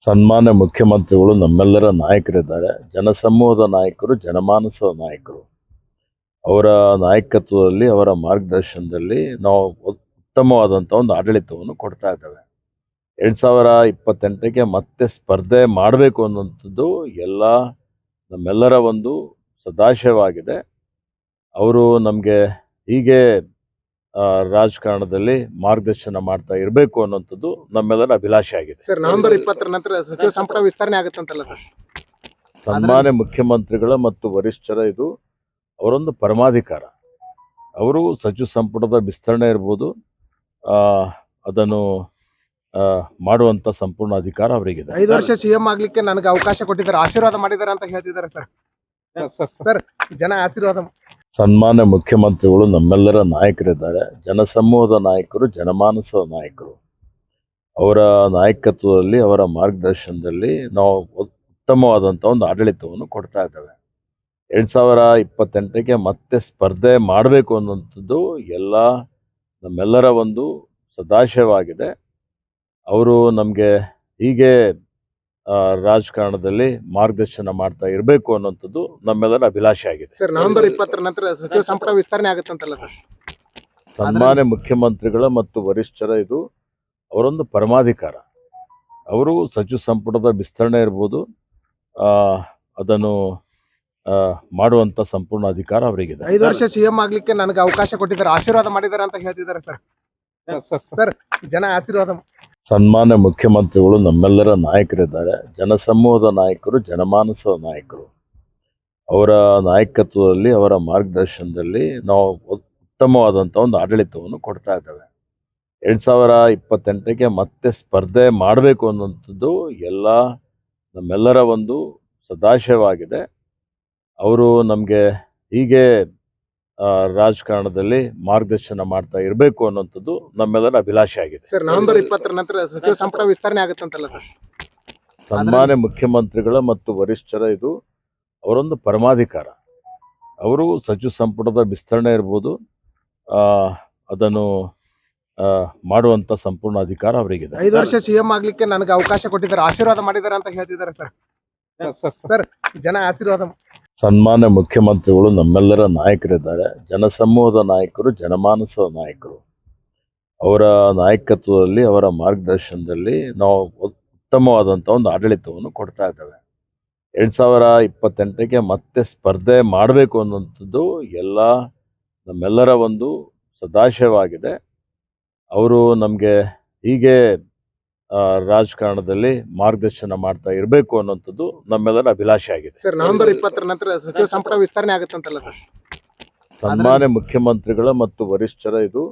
ಸನ್ಮಾನ್ಯ ಮುಖ್ಯಮಂತ್ರಿಗಳು ನಮ್ಮೆಲ್ಲರ ನಾಯಕರಿದ್ದಾರೆ. ಜನಸಮೂಹದ ನಾಯಕರು, ಜನಮಾನಸದ ನಾಯಕರು. ಅವರ ನಾಯಕತ್ವದಲ್ಲಿ, ಅವರ ಮಾರ್ಗದರ್ಶನದಲ್ಲಿ ನಾವು ಉತ್ತಮವಾದಂಥ ಒಂದು ಆಡಳಿತವನ್ನು ಕೊಡ್ತಾ ಇದ್ದೇವೆ. 2028ಕ್ಕೆ ಮತ್ತೆ ಸ್ಪರ್ಧೆ ಮಾಡಬೇಕು ಅನ್ನುವಂಥದ್ದು ನಮ್ಮೆಲ್ಲರ ಒಂದು ಸದಾಶಯವಾಗಿದೆ. ಅವರು ನಮಗೆ ಹೀಗೆ ರಾಜಕಾರಣದಲ್ಲಿ ಮಾರ್ಗದರ್ಶನ ಮಾಡ್ತಾ ಇರಬೇಕು ಅನ್ನುವಂಥದ್ದು ನಮ್ಮೆಲ್ಲರ ಅಭಿಲಾಷೆ ಆಗಿದೆ. ಸರ್, ನವೆಂಬರ್ 20ರ ನಂತರ ಸಚಿವ ಸಂಪುಟ ವಿಸ್ತರಣೆ ಆಗುತ್ತಂತಲ್ಲ ಸರ್? ಸನ್ಮಾನ್ಯ ಮುಖ್ಯಮಂತ್ರಿಗಳ ಮತ್ತು ವರಿಷ್ಠರ ಇದು ಅವರೊಂದು ಪರಮಾಧಿಕಾರ. ಅವರು ಸಚಿವ ಸಂಪುಟದ ವಿಸ್ತರಣೆ ಇರ್ಬೋದು, ಅದನ್ನು ಮಾಡುವಂತ ಸಂಪೂರ್ಣ ಅಧಿಕಾರ ಅವರಿಗಿದೆ. 5 ವರ್ಷ ಸಿಎಂ ಆಗ್ಲಿಕ್ಕೆ ನನಗೆ ಅವಕಾಶ ಕೊಟ್ಟಿದ್ದಾರೆ, ಆಶೀರ್ವಾದ ಮಾಡಿದ್ದಾರೆ ಅಂತ ಹೇಳ್ತಿದ್ದಾರೆ ಸರ್. ಸರ್, ಜನ ಆಶೀರ್ವಾದ. ಸನ್ಮಾನ್ಯ ಮುಖ್ಯಮಂತ್ರಿಗಳು ನಮ್ಮೆಲ್ಲರ ನಾಯಕರಿದ್ದಾರೆ. ಜನಸಮೂಹದ ನಾಯಕರು, ಜನಮಾನಸದ ನಾಯಕರು. ಅವರ ನಾಯಕತ್ವದಲ್ಲಿ, ಅವರ ಮಾರ್ಗದರ್ಶನದಲ್ಲಿ ನಾವು ಉತ್ತಮವಾದಂಥ ಒಂದು ಆಡಳಿತವನ್ನು ಕೊಡ್ತಾ ಇದ್ದೇವೆ. 2028ಕ್ಕೆ ಮತ್ತೆ ಸ್ಪರ್ಧೆ ಮಾಡಬೇಕು ಅನ್ನುವಂಥದ್ದು ನಮ್ಮೆಲ್ಲರ ಒಂದು ಸದಾಶಯವಾಗಿದೆ. ಅವರು ನಮಗೆ ಹೀಗೆ ರಾಜಕಾರಣದಲ್ಲಿ ಮಾರ್ಗದರ್ಶನ ಮಾಡ್ತಾ ಇರಬೇಕು ಅನ್ನುವಂಥದ್ದು ನಮ್ಮೆಲ್ಲರ ಅಭಿಲಾಷೆ ಆಗಿದೆ. ಸರ್, ನವೆಂಬರ್ 20ರ ನಂತರ ಸಚಿವ ಸಂಪುಟ ವಿಸ್ತರಣೆ ಆಗುತ್ತಂತಲ್ಲ ಸರ್? ಸನ್ಮಾನ್ಯ ಮುಖ್ಯಮಂತ್ರಿಗಳ ಮತ್ತು ವರಿಷ್ಠರ ಇದು ಅವರೊಂದು ಪರಮಾಧಿಕಾರ. ಅವರು ಸಚಿವ ಸಂಪುಟದ ವಿಸ್ತರಣೆ ಇರ್ಬೋದು, ಅದನ್ನು ಮಾಡುವಂತ ಸಂಪೂರ್ಣ ಅಧಿಕಾರ ಅವರಿಗಿದೆ. 5 ವರ್ಷ ಸಿಎಂ ಆಗ್ಲಿಕ್ಕೆ ನನಗೆ ಅವಕಾಶ ಕೊಟ್ಟಿದ್ದಾರೆ, ಆಶೀರ್ವಾದ ಮಾಡಿದ್ದಾರೆ ಅಂತ ಹೇಳ್ತಿದ್ದಾರೆ ಸರ್. ಸರ್, ಜನ ಆಶೀರ್ವಾದ. ಸನ್ಮಾನ್ಯ ಮುಖ್ಯಮಂತ್ರಿಗಳು ನಮ್ಮೆಲ್ಲರ ನಾಯಕರಿದ್ದಾರೆ. ಜನಸಮೂಹದ ನಾಯಕರು, ಜನಮಾನಸದ ನಾಯಕರು. ಅವರ ನಾಯಕತ್ವದಲ್ಲಿ, ಅವರ ಮಾರ್ಗದರ್ಶನದಲ್ಲಿ ನಾವು ಉತ್ತಮವಾದಂಥ ಒಂದು ಆಡಳಿತವನ್ನು ಕೊಡ್ತಾ ಇದ್ದೇವೆ. 2028ಕ್ಕೆ ಮತ್ತೆ ಸ್ಪರ್ಧೆ ಮಾಡಬೇಕು ಅನ್ನುವಂಥದ್ದು ನಮ್ಮೆಲ್ಲರ ಒಂದು ಸದಾಶಯವಾಗಿದೆ. ಅವರು ನಮಗೆ ಹೀಗೆ ರಾಜಕಾರಣದಲ್ಲಿ ಮಾರ್ಗದರ್ಶನ ಮಾಡ್ತಾ ಇರಬೇಕು ಅನ್ನುವಂಥದ್ದು ನಮ್ಮೆಲ್ಲರ ಅಭಿಲಾಷೆ ಆಗಿದೆ. ಸರ್, ನವೆಂಬರ್ 20ರ ನಂತರ ಸಚಿವ ಸಂಪುಟ ವಿಸ್ತರಣೆ ಆಗುತ್ತಂತಲ್ಲ ಸರ್? ಸನ್ಮಾನ್ಯ ಮುಖ್ಯಮಂತ್ರಿಗಳ ಮತ್ತು ವರಿಷ್ಠರ ಇದು ಅವರೊಂದು ಪರಮಾಧಿಕಾರ. ಅವರು ಸಚಿವ ಸಂಪುಟದ ವಿಸ್ತರಣೆ ಇರ್ಬೋದು, ಅದನ್ನು ಮಾಡುವಂತ ಸಂಪೂರ್ಣ ಅಧಿಕಾರ ಅವರಿಗಿದೆ. 5 ವರ್ಷ ಸಿಎಂ ಆಗ್ಲಿಕ್ಕೆ ನನಗೆ ಅವಕಾಶ ಕೊಟ್ಟಿದ್ದಾರೆ, ಆಶೀರ್ವಾದ ಮಾಡಿದ್ದಾರೆ ಅಂತ ಹೇಳ್ತಿದ್ದಾರೆ ಸರ್. ಸರ್, ಜನ ಆಶೀರ್ವಾದ. ಸನ್ಮಾನ್ಯ ಮುಖ್ಯಮಂತ್ರಿಗಳು ನಮ್ಮೆಲ್ಲರ ನಾಯಕರಿದ್ದಾರೆ. ಜನಸಮೂಹದ ನಾಯಕರು, ಜನಮಾನಸದ ನಾಯಕರು. ಅವರ ನಾಯಕತ್ವದಲ್ಲಿ, ಅವರ ಮಾರ್ಗದರ್ಶನದಲ್ಲಿ ನಾವು ಉತ್ತಮವಾದಂಥ ಒಂದು ಆಡಳಿತವನ್ನು ಕೊಡ್ತಾ ಇದ್ದೇವೆ. 2028ಕ್ಕೆ ಮತ್ತೆ ಸ್ಪರ್ಧೆ ಮಾಡಬೇಕು ಅನ್ನುವಂಥದ್ದು ನಮ್ಮೆಲ್ಲರ ಒಂದು ಸದಾಶಯವಾಗಿದೆ. ಅವರು ನಮಗೆ ಹೀಗೆ ರಾಜಕಾರಣದಲ್ಲಿ ಮಾರ್ಗದರ್ಶನ ಮಾಡ್ತಾ ಇರಬೇಕು ಅನ್ನುವಂಥದ್ದು ನಮ್ಮೆಲ್ಲರ ಅಭಿಲಾಷೆ ಆಗಿದೆ. ಸರ್, ನವೆಂಬರ್ 20ರ ನಂತರ ಸಚಿವ ಸಂಪುಟ ವಿಸ್ತರಣೆ ಆಗುತ್ತಂತಲ್ಲ ಸರ್? ಸನ್ಮಾನ್ಯ ಮುಖ್ಯಮಂತ್ರಿಗಳ ಮತ್ತು ವರಿಷ್ಠರ ಇದು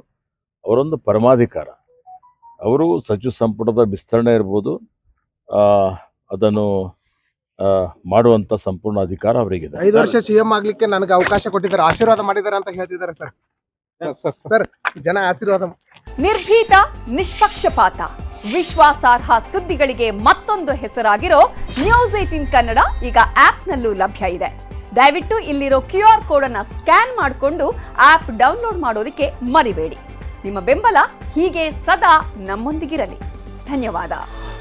ಅವರೊಂದು ಪರಮಾಧಿಕಾರ. ಅವರು ಸಚಿವ ಸಂಪುಟದ ವಿಸ್ತರಣೆ ಇರ್ಬೋದು, ಅದನ್ನು ಮಾಡುವಂತ ಸಂಪೂರ್ಣ ಅಧಿಕಾರ ಅವರಿಗಿದೆ. 5 ವರ್ಷ ಸಿಎಂ ಆಗ್ಲಿಕ್ಕೆ ನನಗೆ ಅವಕಾಶ ಕೊಟ್ಟಿದ್ದಾರೆ, ಆಶೀರ್ವಾದ ಮಾಡಿದ್ದಾರೆ ಅಂತ ಹೇಳ್ತಿದ್ದಾರೆ ಸರ್. ಸರ್, ಜನ ಆಶೀರ್ವಾದ. ನಿರ್ಭೀತ, ನಿಷ್ಪಕ್ಷಪಾತ, ವಿಶ್ವಾಸಾರ್ಹ ಸುದ್ದಿಗಳಿಗೆ ಮತ್ತೊಂದು ಹೆಸರಾಗಿರೋ ನ್ಯೂಸ್ 18 ಕನ್ನಡ ಈಗ ಆಪ್ನಲ್ಲೂ ಲಭ್ಯ ಇದೆ. ದಯವಿಟ್ಟು ಇಲ್ಲಿರೋ QR ಕೋಡ್ ಅನ್ನ ಸ್ಕ್ಯಾನ್ ಮಾಡಿಕೊಂಡು ಆಪ್ ಡೌನ್ಲೋಡ್ ಮಾಡೋದಕ್ಕೆ ಮರಿಬೇಡಿ. ನಿಮ್ಮ ಬೆಂಬಲ ಹೀಗೆ ಸದಾ ನಮ್ಮೊಂದಿಗಿರಲಿ. ಧನ್ಯವಾದ.